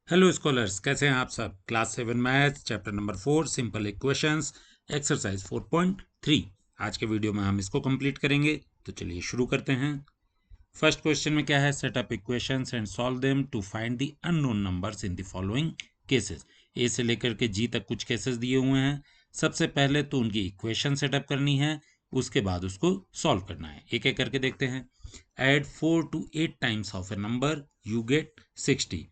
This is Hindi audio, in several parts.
हेलो स्कॉलर्स, कैसे हैं आप सब। Class 7 maths chapter number 4 simple equations exercise 4.3 आज के वीडियो में हम इसको कंप्लीट करेंगे। तो चलिए शुरू करते हैं। फर्स्ट क्वेश्चन में क्या है, set up equations and solve them to find the unknown numbers in the following cases. A से लेकर के जी तक कुछ केसेस दिए हुए हैं। सबसे पहले तो उनकी इक्वेशन सेटअप करनी है, उसके बाद उसको सॉल्व करना है। एक एक करके देखते हैं। Add 4 to 8 times of a number you get 60।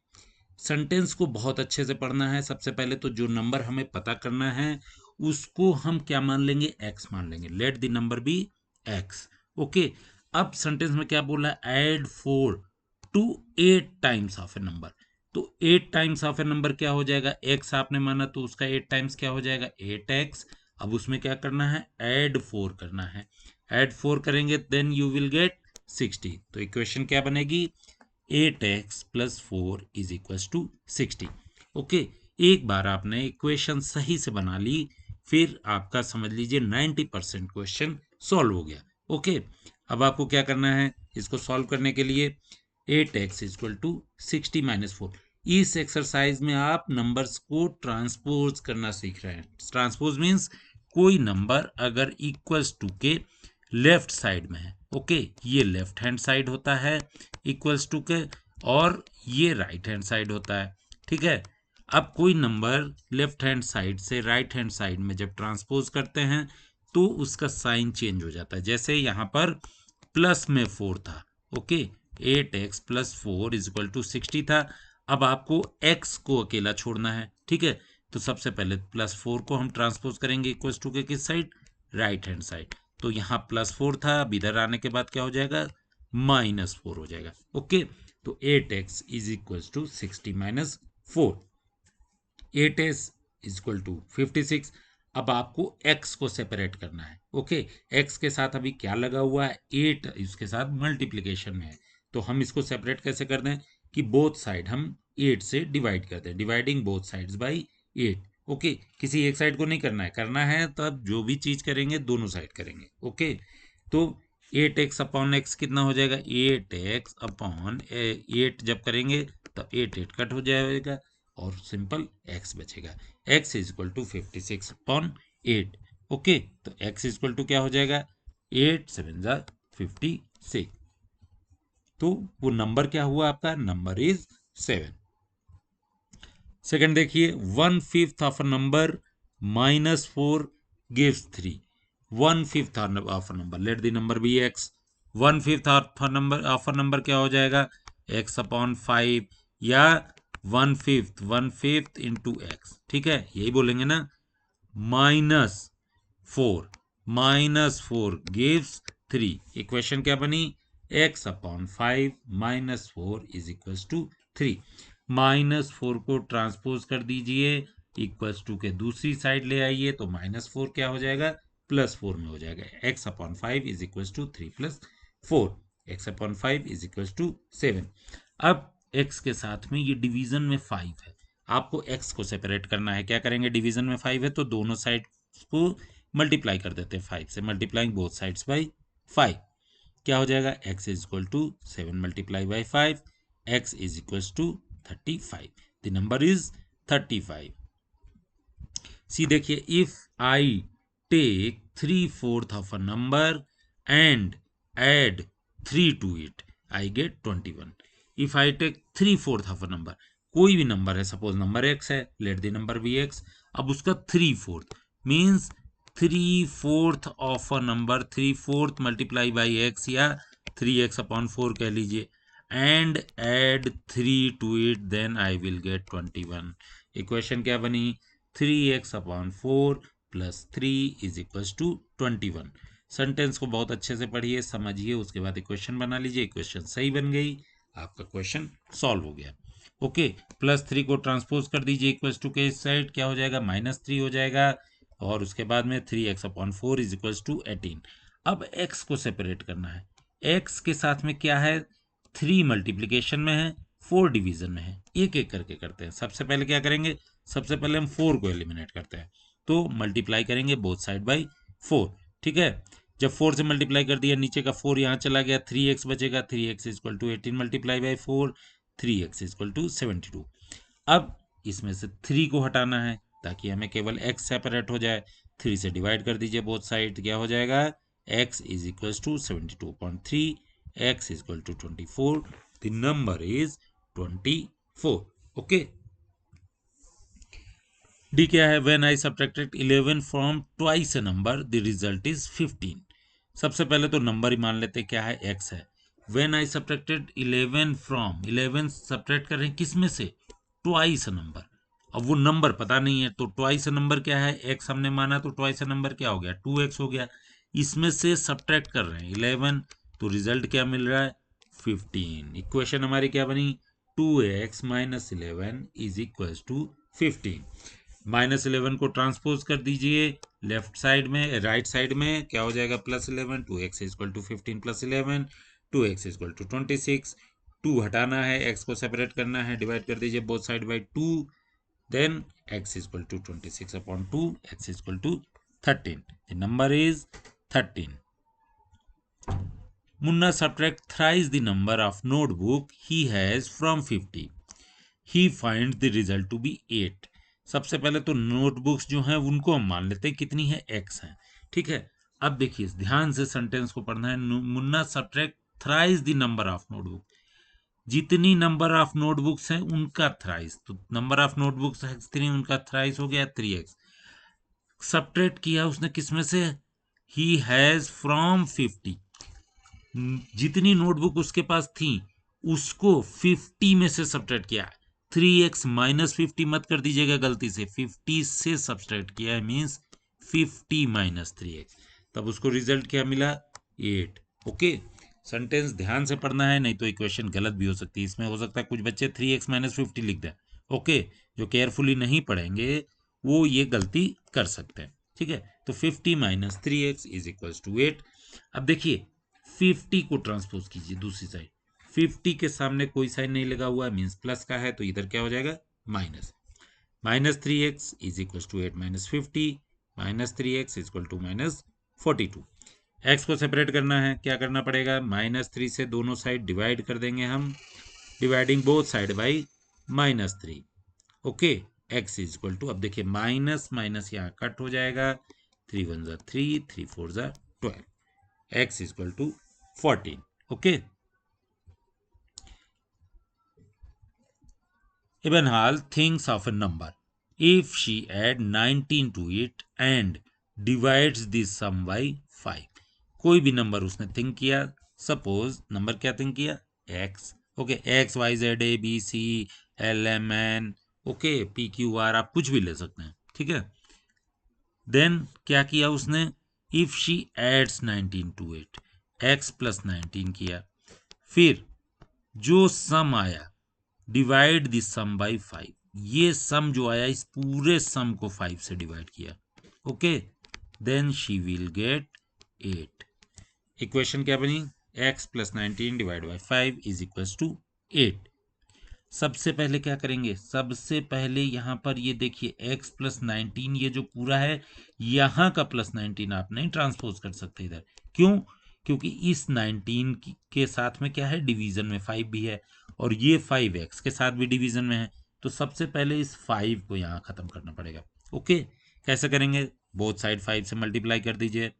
Sentence को बहुत अच्छे से पढ़ना है। सबसे पहले तो जो नंबर हमें पता करना है उसको हम क्या मान लेंगे, एक्स मान लेंगे। Let the number be X. Okay, अब सेंटेंस में क्या बोला है, add 4 to 8 times of a number. तो 8 टाइम्स ऑफ ए नंबर क्या हो जाएगा, एक्स आपने माना तो उसका 8 टाइम्स क्या हो जाएगा, 8x। अब उसमें क्या करना है, ऐड 4 करना है। ऐड 4 करेंगे देन यू विल गेट 60। तो इक्वेशन क्या बनेगी, 8x plus 4 is equal to 60। Okay, एक बार आपने इक्वेशन सही से बना ली, फिर आपका समझ लीजिए 90% क्वेश्चन सॉल्व हो गया। ओके, अब आपको क्या करना है, इसको सॉल्व करने के लिए 8x इक्वल टू 60 माइनस 4। इस एक्सरसाइज में आप नंबर्स को ट्रांसपोज करना सीख रहे हैं। ट्रांसपोज मीन्स कोई नंबर अगर इक्वल्स टू के लेफ्ट साइड में है, ओके, ये लेफ्ट हैंड साइड होता है इक्वल्स टू के, और ये राइट हैंड साइड होता है। ठीक है, अब कोई नंबर लेफ्ट हैंड साइड से राइट हैंड साइड में जब ट्रांसपोज करते हैं तो उसका साइन चेंज हो जाता है। जैसे यहाँ पर प्लस में 4 था, okay, 8x plus 4 is equal to 60 था। अब आपको x को अकेला छोड़ना है। ठीक है, तो सबसे पहले प्लस 4 को हम ट्रांसपोज करेंगे इक्वल्स टू के किस साइड, राइट हैंड साइड। तो यहाँ प्लस 4 था, अब इधर आने के बाद क्या हो जाएगा, माइनस 4 हो जाएगा। ओके, तो 8x is equal to 60 minus 4, 8s is equal to 56। अब आपको x को सेपरेट करना है। ओके, x के साथ अभी क्या लगा हुआ है, 8 इसके साथ मल्टीप्लीकेशन में है। तो हम इसको सेपरेट कैसे कर दें कि बोथ साइड हम 8 से डिवाइड कर दें, dividing both sides by 8। Okay, किसी एक साइड को नहीं करना है तब जो भी चीज करेंगे दोनों साइड करेंगे। ओके, तो 8x अपॉन एक्स कितना हो जाएगा, 8x अपॉन 8 जब करेंगे तब 8 कट हो जाएगा और सिंपल x बचेगा। x is equal to 56 upon 8। Okay, तो x इज इक्वल टू क्या हो जाएगा, 8 7 जा 56। तो वो नंबर क्या हुआ आपका, नंबर इज 7। सेकंड देखिए, 1/5 of a number minus 4 gives 3। 1/5 of a number, let the number be x। 1/5 of a number क्या हो जाएगा, x अपॉन 5, या 1/5 इंटू एक्स। ठीक है, यही बोलेंगे ना। -4 गिव्स 3। इक्वेशन क्या बनी, x upon 5 minus 4 is equal to 3। -4 को ट्रांसपोज कर दीजिए इक्वल्स टू के दूसरी साइड ले आइए, तो -4 क्या हो जाएगा, +4 में हो जाएगा। x upon 5 is equal to 3 plus 4, x upon 5 is equal to 7। अब x के साथ में ये डिवीजन में 5 है, आपको x को सेपरेट करना है। क्या करेंगे, डिवीजन में 5 है तो दोनों साइड को मल्टीप्लाई कर देते हैं 5 से, मल्टीप्लाइंग बोथ साइड्स बाई 5। क्या हो जाएगा, x is equal to 7 multiply by 5, x is equal to 35। The number is 35। See देखिए, if I take 3/4 of a number and add 3 to it I get 21। If I take 3/4 of a number, कोई भी नंबर है, सपोज नंबर x है, let the number be x। अब उसका 3/4 means 3/4 of a number, 3/4 multiply by x, या 3x अपॉन 4 कह लीजिए, and add 3 to it then I will get 21। Equation क्या बनी, 3x upon 4 plus 3 is equal to 21। Sentence को बहुत अच्छे से पढ़िए, समझिए, उसके बाद इक्वेशन बना लीजिए। इक्वेशन सही बन गई, आपका क्वेश्चन सॉल्व हो गया। ओके, +3 को ट्रांसपोज कर दीजिए इक्वल टू के इस साइड, क्या हो जाएगा, -3 हो जाएगा, और उसके बाद में 3x upon 4 is equal to 18। अब x को सेपरेट करना है। x के साथ में क्या है, 3 मल्टीप्लीकेशन में है, 4 डिवीजन में है। एक एक करके करते हैं। सबसे पहले क्या करेंगे, सबसे पहले हम 4 को एलिमिनेट करते हैं, तो मल्टीप्लाई करेंगे बोथ साइड बाई 4। ठीक है, जब 4 से मल्टीप्लाई कर दिया, नीचे का 4 यहाँ चला गया, 3x बचेगा, 3x equal to 18 multiply by 4, 3x equal to 72। अब इसमें से 3 को हटाना है ताकि हमें केवल x सेपरेट हो जाए। 3 से डिवाइड कर दीजिए बोथ साइड, क्या हो जाएगा, x is equal to 72.3, x is equal to 24, the number is 24। Okay, D क्या है, when I subtracted 11 from twice a number the result is 15। सबसे पहले तो नंबर ही मान लेते क्या है, x है। When I subtracted 11 from, 11 subtract कर रहे हैं किस में से, ट्वाइस नंबर। अब वो नंबर पता नहीं है तो ट्वाइस नंबर क्या है, x हमने माना तो ट्वाइस नंबर क्या हो गया, 2x हो गया। इसमें से सब्ट्रैक्ट कर रहे हैं 11 तो रिजल्ट क्या मिल रहा है, 15। इक्वेशन हमारी क्या बनी, 2x minus 11 is equal to 15। -11 को ट्रांसपोज कर दीजिए लेफ्ट साइड में, राइट साइड में, क्या हो जाएगा, +11, 2x equal to 15 + 11, 2x equal to 26। 2 हटाना है, x को सेपरेट करना है, डिवाइड कर दीजिए both side by 2, then x equal to 26/2, x equal to 13, the number is 13। Munna subtract thrice the number of notebook he has from 50, he find the result to be 8। सबसे पहले तो नोटबुक्स जो हैं उनको हम मान लेते हैं कितनी है, x है, ठीक है। अब देखिए ध्यान से सेंटेंस को पढ़ना है, Munna subtract thrice the number of notebook, जितनी नंबर ऑफ नोटबुक्स हैं उनका थ्राइस, तो नंबर ऑफ नोटबुक्स है 3, उनका थ्राइस हो गया 3x। सब्ट्रैक्ट किया उसने किसमें से, ही हैज फ्रॉम 50, जितनी नोटबुक उसके पास थी उसको 50 में से सब्ट्रैक्ट किया। 3x माइनस 50 मत कर दीजिएगा गलती से, 50 से सब्ट्रैक्ट किया है मीन्स 50 माइनस 3x, तब उसको रिजल्ट क्या मिला, 8। ओके, सेंटेंस ध्यान से पढ़ना है नहीं तो इक्वेशन गलत भी हो सकती है। इसमें हो सकता है कुछ बच्चे 3x माइनस 50 लिख दें। ओके, जो केयरफुली नहीं पढ़ेंगे वो ये गलती कर सकते हैं, ठीक है। तो 50 minus 3x is equal to 8। अब देखिए 50 को ट्रांसपोज कीजिए दूसरी साइड, 50 के सामने कोई साइन नहीं लगा हुआ है मीन्स प्लस का है, तो इधर क्या हो जाएगा, minus. -3x is equal to 8 minus 50, -3x equal to -42। x को सेपरेट करना है, क्या करना पड़ेगा, -3 से दोनों साइड डिवाइड कर देंगे हम, dividing both side by -3। Okay, x is equal to, अब देखिए माइनस माइनस यहाँ कट हो जाएगा, 3 1 ज़ा 3, 3 4 ज़ा 12, x equal to 14। Okay, Ebenhal thinks of a number. If she add 19 to it and divides this sum by 5, कोई भी नंबर उसने थिंक किया, सपोज नंबर क्या थिंक किया, x। Okay, x y z a b c l m n, okay, p q r, आप कुछ भी ले सकते हैं, ठीक है। देन क्या किया उसने, if she adds 19 to it, x plus 19 किया, फिर जो सम आया डिवाइड दिस सम बाई 5, ये सम जो आया इस पूरे सम को 5 से डिवाइड किया। Okay, then she will get 8। Equation क्या बनी, x plus 19 divide by 5 is equal to 8। सबसे पहले क्या करेंगे, सबसे पहले यहाँ पर ये देखिए x प्लस 19, ये जो पूरा है यहाँ का प्लस 19 आप नहीं ट्रांसपोज कर सकते इधर, क्यों, क्योंकि इस 19 के साथ में क्या है, डिवीजन में 5 भी है और ये 5x के साथ भी डिवीजन में है, तो सबसे पहले इस 5 को यहाँ खत्म करना पड़ेगा। ओके, कैसे करेंगे, बोथ साइड 5 से मल्टीप्लाई कर दीजिए,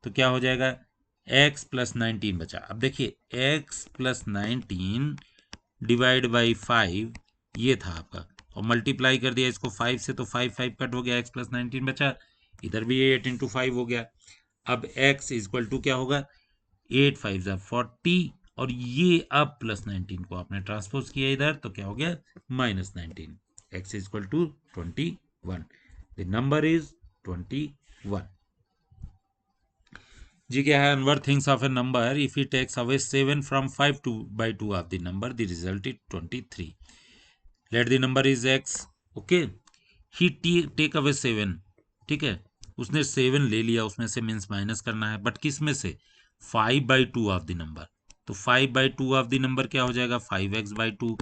तो क्या हो जाएगा, x प्लस 19 बचा। अब देखिए x प्लस 19 डिवाइड बाई 5 ये था आपका, और मल्टीप्लाई कर दिया इसको 5 से, तो 5 5 कट हो गया, x प्लस 19 बचा, इधर भी 8 इंटू 5 हो गया। अब x इक्वल टू क्या होगा, 8 5 40, और ये अब प्लस 19 को आपने ट्रांसपोज किया इधर, तो क्या हो गया, -19, x equal to 21, the number is 21। G क्या है, Anwar thinks of a number if he takes away 7 from 5 two by 2 of the number the result is 23, let the number is x। Okay, he take away 7, ठीक है, उसने 7 ले लिया, उसमें से मीन्स माइनस करना है, बट किस में से, 5/2 ऑफ द नंबर, तो 5/2 ऑफ द नंबर क्या हो जाएगा, 5x/2।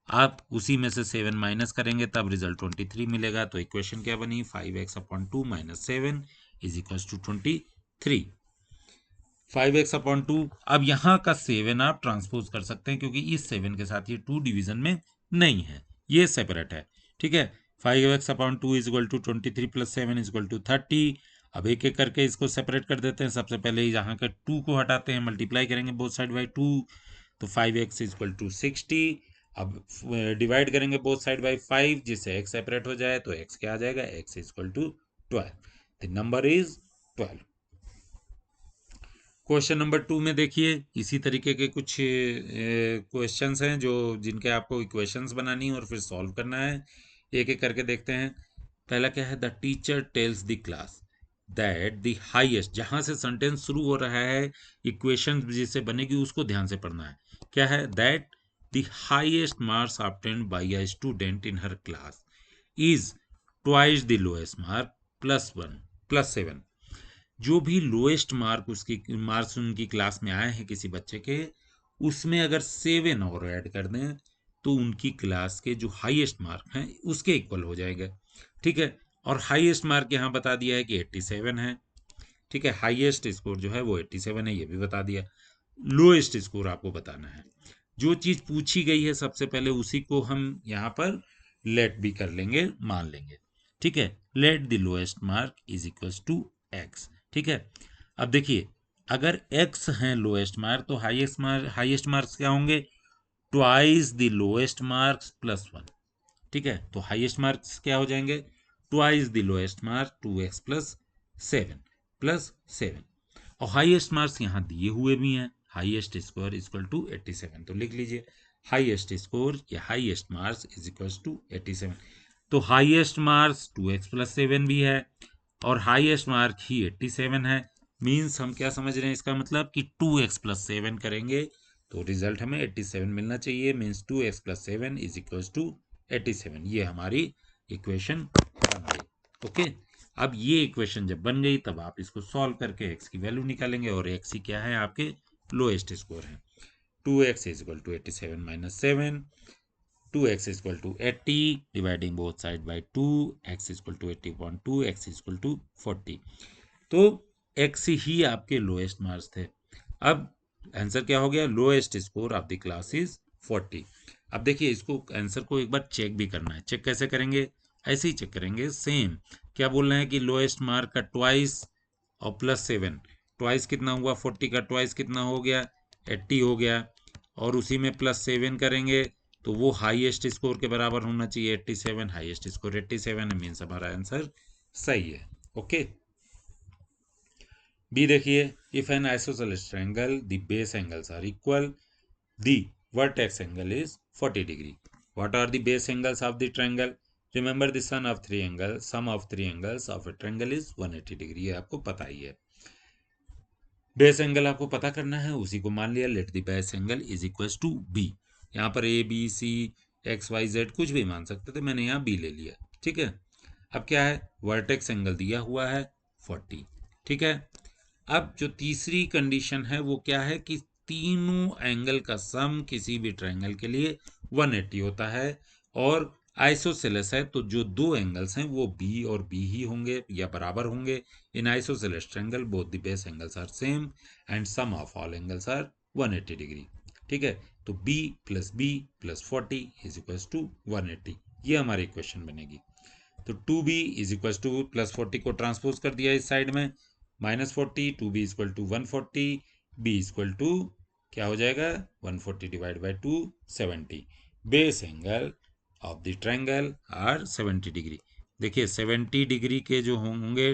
आप उसी में से 7 माइनस करेंगे तब रिजल्ट 23 मिलेगा, तो इक्वेशन क्या बनी, 5x/2 minus 7 is equal to 23, 5x/2। अब यहाँ का 7 आप ट्रांसपोज कर सकते हैं क्योंकि इस 7 के साथ ये 2 डिवीजन में नहीं है, ये सेपरेट है, ठीक है। 5x/2 is equal to 23 + 7 is equal to 30। अब एक एक करके इसको सेपरेट कर देते हैं। सबसे पहले यहाँ का 2 को हटाते हैं, मल्टीप्लाई करेंगे बोथ साइड बाई 2, तो 5x इज इक्वल टू 60। अब डिवाइड करेंगे बोथ साइड बाई 5, जिससे x सेपरेट हो जाए तो x क्या आ जाएगा, x is equal to 12। The number is 12। Question number 2 में देखिए इसी तरीके के कुछ क्वेश्चंस हैं जो जिनके आपको इक्वेशंस बनानी है और फिर सॉल्व करना है। एक एक करके देखते हैं। पहला क्या है, the teacher tells the class that the highest, जहां से सेंटेंस शुरू हो रहा है इक्वेशन जिससे बनेगी उसको ध्यान से पढ़ना है। क्या है, that the highest marks obtained by a student in her class is twice the lowest mark +1 +7। जो भी लोएस्ट मार्क्स उनकी क्लास में आए हैं किसी बच्चे के, उसमें अगर 7 और ऐड कर दें तो उनकी क्लास के जो हाईएस्ट मार्क हैं उसके इक्वल हो जाएगा। ठीक है। और हाईएस्ट मार्क यहाँ बता दिया है कि 87 है। ठीक है, हाईएस्ट स्कोर जो है वो 87 है, ये भी बता दिया। लोएस्ट स्कोर आपको बताना है। जो चीज पूछी गई है सबसे पहले उसी को हम यहाँ पर लेट भी कर लेंगे, मान लेंगे। ठीक है, let the lowest mark is equal to x। ठीक है। अब देखिए अगर x है लोएस्ट मार्क तो हाईएस्ट मार्क्स क्या होंगे, ट्वाइस द लोएस्ट मार्क्स +1। ठीक है, तो हाईएस्ट मार्क्स क्या हो जाएंगे, twice the lowest mark 2x +7 और हाईएस्ट मार्क्स यहाँ दिए हुए भी हैं, हाईएस्ट स्कोर इक्वल टू 87। तो लिख लीजिए हाईएस्ट स्कोर या highest marks is equal to 87। तो हाईएस्ट मार्क्स 2x +7 भी है और हाईएस्ट मार्क ही 87 है। मीन्स हम क्या समझ रहे हैं, इसका मतलब कि 2x +7 करेंगे तो रिजल्ट हमें 87 मिलना चाहिए। Means 2x +7 is equal to 87। ये हमारी इक्वेशन बन गई। ओके, अब ये इक्वेशन जब बन गई तब आप इसको सॉल्व करके x की वैल्यू निकालेंगे और x ही क्या है, आपके लोएस्ट स्कोर है। 2x is equal to 87 - 7, 2x is equal to 80, dividing both side by 2, x is equal to 80/2, x is equal to 40। तो x ही आपके लोएस्ट मार्क्स थे। अब आंसर क्या हो गया, lowest score of the class is 40। अब देखिए इसको आंसर को एक बार चेक भी करना है। चेक कैसे करेंगे, ऐसे ही चेक करेंगे सेम। क्या बोल रहे हैं कि लोएस्ट मार्क का ट्वाइस और +7, ट्वाइस कितना हुआ, 40 का ट्वाइस कितना हो गया, 80 हो गया, और उसी में +7 करेंगे तो वो हाईएस्ट स्कोर के बराबर होना चाहिए 87। हाईएस्ट स्कोर 87 है, मीन्स हमारा आंसर सही है। ओके, बी देखिए, if an isosceles triangle the base angles are equal, the vertex angle is 40 degree. What are the base angles of the triangle, remember the sum of three angles of a triangle is 180 degree. ये आपको पता ही है। बेस एंगल आपको पता करना है, उसी को मान लिया, let the base angle is equal to B. यहाँ पर A B C X Y Z कुछ भी मान सकते थे, मैंने यहाँ बी ले लिया। ठीक है। अब क्या है, वर्टेक्स एंगल दिया हुआ है 40। ठीक है। अब जो तीसरी कंडीशन है वो क्या है कि तीनों एंगल का सम किसी भी ट्रायंगल के लिए 180 होता है, और आइसोसेलेस है तो जो दो एंगल्स हैं वो बी और बी ही होंगे या बराबर होंगे। In isosceles triangle both the base angles are same and sum of all angles are 180 degree. ठीक है, तो b + b + 40 is equal to 180। ये हमारी इक्वेशन बनेगी। तो 2b इज इक्वल टू +40 को ट्रांसपोज कर दिया इस साइड में, -40, 2b equal to 140, b equal to क्या हो जाएगा, 140 divide by 2 70। Base angle of the triangle are 70 degree. देखिए 70 डिग्री के जो होंगे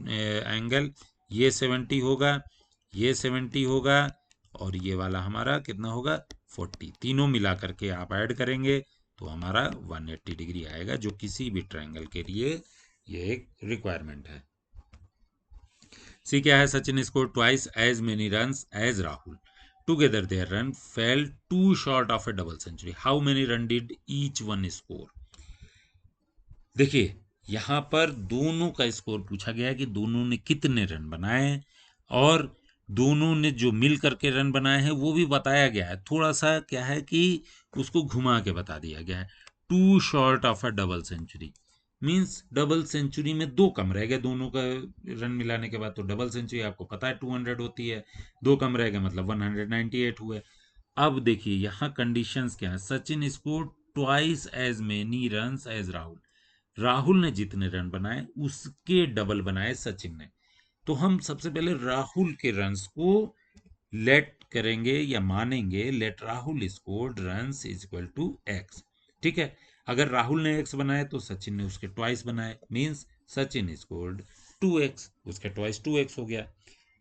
एंगल, ये 70 होगा, ये 70 होगा, और ये वाला हमारा कितना होगा 40। तीनों मिला करके आप ऐड करेंगे तो हमारा 180 डिग्री आएगा, जो किसी भी ट्रायंगल के लिए ये एक रिक्वायरमेंट है। सी क्या है, Sachin score twice as many runs as Rahul, together their run fell two short of a double century, how many run did each one score. देखिए यहाँ पर दोनों का स्कोर पूछा गया है कि दोनों ने कितने रन बनाए, और दोनों ने जो मिल करके रन बनाए हैं वो भी बताया गया है। थोड़ा सा क्या है कि उसको घुमा के बता दिया गया है, two short of a double century, means double century में 2 कम रह गए दोनों का रन मिलाने के बाद। तो डबल सेंचुरी आपको पता है 200 होती है, 2 कम रह गए मतलब 198 हुए। अब देखिए यहाँ कंडीशंस क्या है, Sachin score twice as many runs as Rahul. Rahul ने जितने रन बनाए उसके डबल बनाए सचिन ने। तो हम सबसे पहले राहुल के रन्स को लेट करेंगे या मानेंगे, let Rahul scored runs is equal to X. ठीक है, अगर राहुल ने एक्स बनाए तो सचिन ने उसके ट्वाइस बनाए, मीन्स सचिन स्कोर्ड 2x, उसके ट्वाइस 2x हो गया।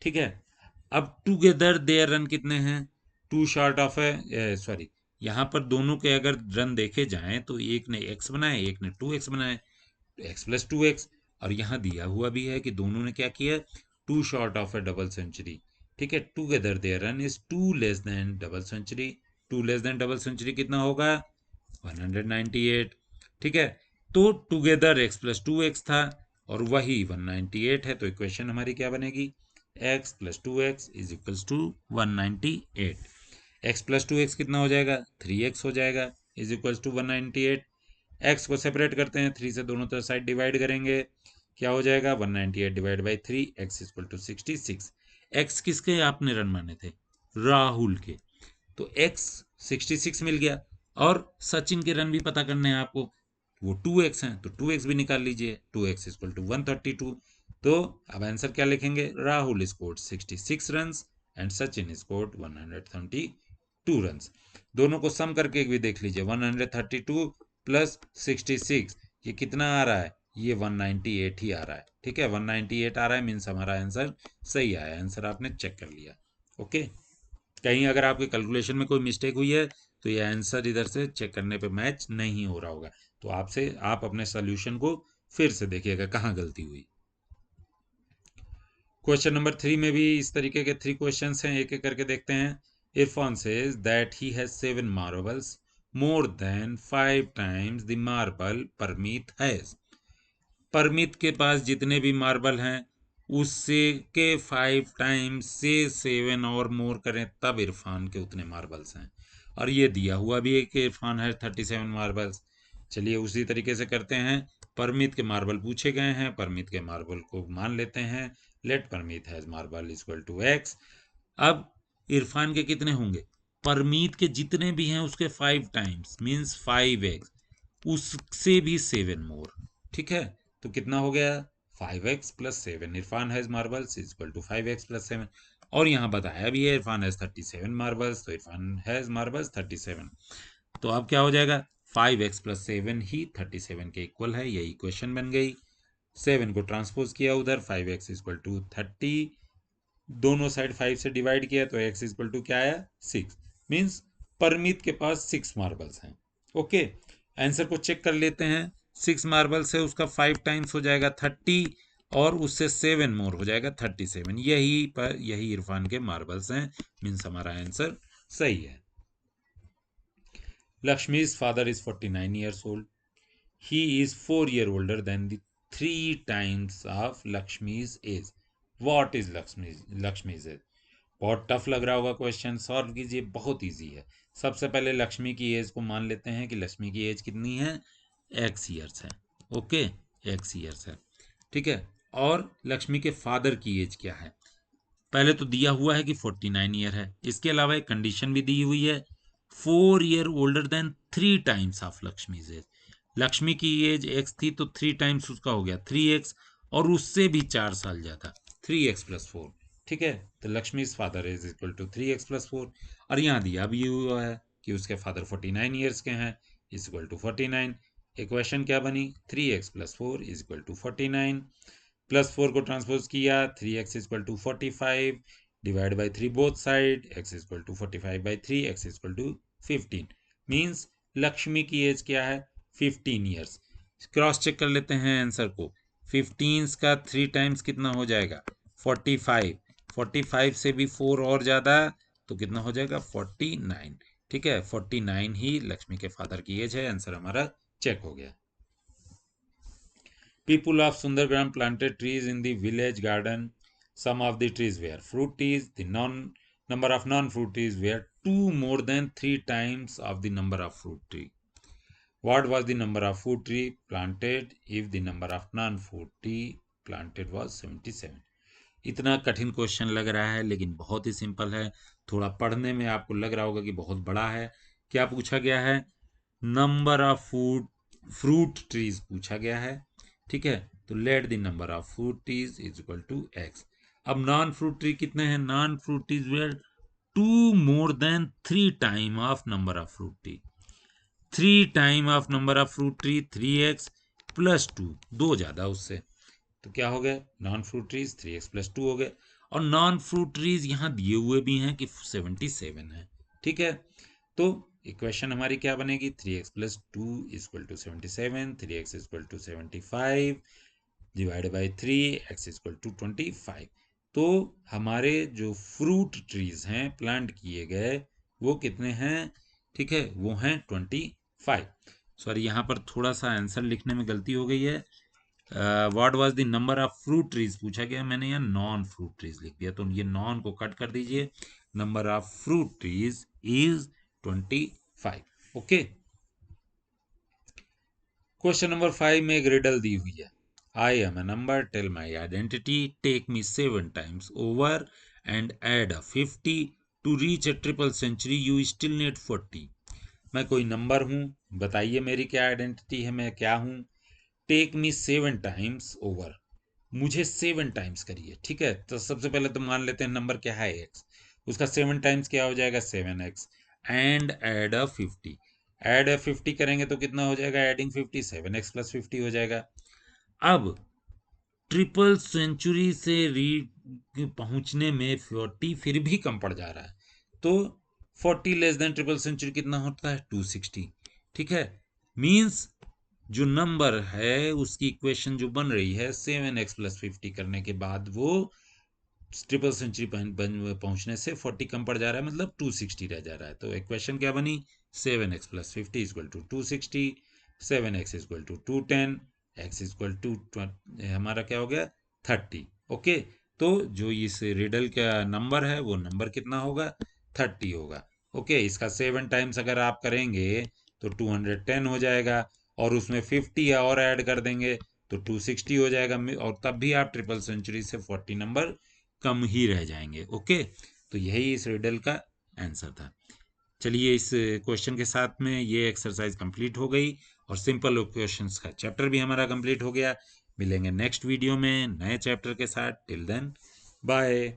ठीक है, अब टुगेदर देयर रन कितने हैं, टू शॉर्ट ऑफ है, सॉरी, यहाँ पर दोनों के अगर रन देखे जाएं तो एक ने x बनाए, एक ने 2x बनाए, x प्लस 2x। और यहाँ दिया हुआ भी है कि दोनों ने क्या किया, two short of a double century. ठीक है, together their run is two less than double century. Two less than double century कितना होगा, 198। ठीक है, तो टुगेदर x प्लस 2x था और वही 198 है, तो इक्वेशन हमारी क्या बनेगी, x plus 2x is equals to 198। x plus 2x कितना हो जाएगा, 3x हो जाएगा, इज इक्वल्स टू 198। x को सेपरेट करते हैं, 3 से दोनों तरफ साइड डिवाइड करेंगे, क्या हो जाएगा 198 divide by 3, x equal to 66। x किसके आपने रन माने थे, राहुल के, तो x 66 मिल गया। और सचिन के रन भी पता करने हैं आपको, वो 2x हैं, तो 2x भी निकाल लीजिए, 2x इक्वल टू 132। तो अब आंसर क्या लिखेंगे, Rahul scored 66 runs and Sachin scored 132 runs. दोनों को सम करके भी देख लीजिए, 132 प्लस 66 ये कितना आ रहा है, ये 198 ही आ रहा है। ठीक है, 198 आ रहा है, मीन्स हमारा आंसर सही आया। आंसर आपने चेक कर लिया। ओके, कहीं अगर आपके कैलकुलेशन में कोई मिस्टेक हुई है तो ये आंसर इधर से चेक करने पे मैच नहीं हो रहा होगा, तो आप अपने सॉल्यूशन को फिर से देखिएगा कहाँ गलती हुई। क्वेश्चन नंबर 3 में भी इस तरीके के 3 क्वेश्चंस हैं, एक एक करके देखते हैं। Irfan says that he has 7 marbles more than 5 times the marble Parmeet has. Parmit के पास जितने भी मार्बल हैं उससे के 5 टाइम्स से 7 और मोर करें तब इरफान के उतने मार्बल्स हैं। और ये दिया हुआ भी है कि इरफान है 37 मार्बल्स। चलिए उसी तरीके से करते हैं, परमित के मार्बल पूछे गए हैं, परमित के मार्बल को मान लेते हैं, let Parmit has marble equal to X. अब इरफान के कितने होंगे, परमीत के जितने भी हैं उसके 5 टाइम्स मीन्स 5x, उससे भी 7 मोर। ठीक है, तो कितना हो गया 5x plus 7। Irfan has marbles equal to 5x plus 7। और यहाँ बताया भी है इरफान हैज 37 मार्बल्स, तो इरफान हैज मार्बल्स 37। तो अब क्या हो जाएगा, 5x प्लस 7 ही 37 के इक्वल है, यही इक्वेशन बन गई। 7 को ट्रांसपोज किया उधर, 5x इक्वल टू 30, दोनों साइड 5 से डिवाइड किया तो x इक्वल टू क्या आया 6, मीन्स परमित के पास 6 मार्बल्स हैं। ओके, आंसर को चेक कर लेते हैं, 6 मार्बल से उसका 5 टाइम्स हो जाएगा 30 और उससे 7 मोर हो जाएगा 37। यही इरफान के मार्बल्स हैं, मीन्स हमारा आंसर सही है। Lakshmi's father is 49 years old. He is 4 years older than the 3 times of Lakshmi's age. What is Lakshmi's age? बहुत टफ लग रहा होगा क्वेश्चन, सॉल्व कीजिए, बहुत इजी है। सबसे पहले लक्ष्मी की एज को मान लेते हैं कि लक्ष्मी की एज कितनी है, x ईयर्स है। ओके, x ईयर्स है। ठीक है, और लक्ष्मी के फादर की एज क्या है, पहले तो दिया हुआ है कि 49 ईयर है, इसके अलावा एक कंडीशन भी दी हुई है, 4 year older than 3 times of Lakshmi's age. Lakshmi की एज x थी तो 3 टाइम्स उसका हो गया 3x, और उससे भी 4 साल ज्यादा 3x प्लस 4। ठीक है, तो Lakshmi father is equal to 3x plus 4। और यहाँ दिया भी हुआ है कि उसके फादर 49 ईयर्स के हैं, इज इक्वल टू 49। इक्वेशन क्या बनी, 3x plus 4 is equal to 49, plus 4 को ट्रांसपोज किया, 3x equal to 45 divide by 3 both side, x equal to 45 by 3, x equal to 15, means Lakshmi की एज क्या है 15 ईयर्स। क्रॉस चेक कर लेते हैं आंसर को, 15 का 3 टाइम्स कितना हो जाएगा 45, 45 से भी 4 और ज़्यादा तो कितना हो जाएगा 49। ठीक है, 49 ही लक्ष्मी के फादर की एज है, आंसर हमारा चेक हो गया। People of Sundargram planted trees in the village garden. Some of the trees were fruit trees. The number of non-fruit trees were 2 more than 3 times of the number of fruit tree. What was the number of fruit tree planted if the number of non-fruit tree planted was 77? इतना कठिन क्वेश्चन लग रहा है लेकिन बहुत ही सिंपल है, थोड़ा पढ़ने में आपको लग रहा होगा कि बहुत बड़ा है। क्या पूछा गया है, नंबर ऑफ फ्रूट ट्रीज पूछा गया है, ठीक है। तो let the number of fruit trees is equal to X. अब नॉन फ्रूट ट्री कितने हैं? Non fruit trees were 2 more than 3 time of number of fruit tree. 3 time of number of fruit tree 3x plus 2, 2 ज्यादा उससे, तो क्या हो गया? Non fruit trees 3x plus 2 हो गए। और नॉन फ्रूट ट्रीज यहाँ दिए हुए भी हैं कि 77 है, ठीक है। तो इक्वेशन हमारी क्या बनेगी? 3x plus 2 equal to 77, 3x equal to 75 divide by 3, x equal to 25। तो हमारे जो फ्रूट ट्रीज हैं प्लांट किए गए वो कितने हैं? ठीक है, वो हैं 25। सॉरी, यहाँ पर थोड़ा सा आंसर लिखने में गलती हो गई है। What was the number of fruit trees पूछा गया, मैंने यहाँ नॉन फ्रूट ट्रीज लिख दिया, तो ये नॉन को कट कर दीजिए। Number of fruit trees is 25। Okay. Question number 5 में एक रिडल दी हुई है। I am a number, tell my identity, take me 7 times over and add 50 to reach a triple century, you still need 40। मैं कोई नंबर हूं, बताइए मेरी क्या आइडेंटिटी है, मैं क्या हूं। टेक मी 7 टाइम्स ओवर, मुझे 7 टाइम्स करिए, ठीक है। तो सबसे पहले तो मान लेते हैं नंबर क्या है x, उसका 7 टाइम्स क्या हो जाएगा? 7x। And add a 50, add a 50 करेंगे तो कितना हो जाएगा? एडिंग 50, 7x प्लस 50 हो जाएगा। अब ट्रिपल सेंचुरी से पहुंचने में 40 फिर भी कम पड़ जा रहा है, तो 40 लेस देन ट्रिपल सेंचुरी कितना होता है? 260, ठीक है। मींस जो नंबर है उसकी इक्वेशन जो बन रही है 7x प्लस 50 करने के बाद वो ट्रिपल सेंचुरी पहुंचने से 40 कम पड़ जा रहा है, मतलब 260 रह जा रहा है। तो इक्वेशन क्या बनी? 7x plus 50 equal to 260, 7x equal to 210, x equal to हमारा क्या हो गया? 30। ओके। तो जो इस रिडल का नंबर है वो नंबर कितना होगा? 30 होगा। ओके। इसका 7 टाइम्स अगर आप करेंगे तो 210 हो जाएगा, और उसमें 50 और ऐड कर देंगे तो 260 हो जाएगा, और तब भी आप ट्रिपल सेंचुरी से 40 नंबर कम ही रह जाएंगे। ओके। तो यही इस रिडल का आंसर था। चलिए, इस क्वेश्चन के साथ में ये एक्सरसाइज कंप्लीट हो गई और सिंपल क्वेश्चंस का चैप्टर भी हमारा कंप्लीट हो गया। मिलेंगे नेक्स्ट वीडियो में नए चैप्टर के साथ। Till then bye.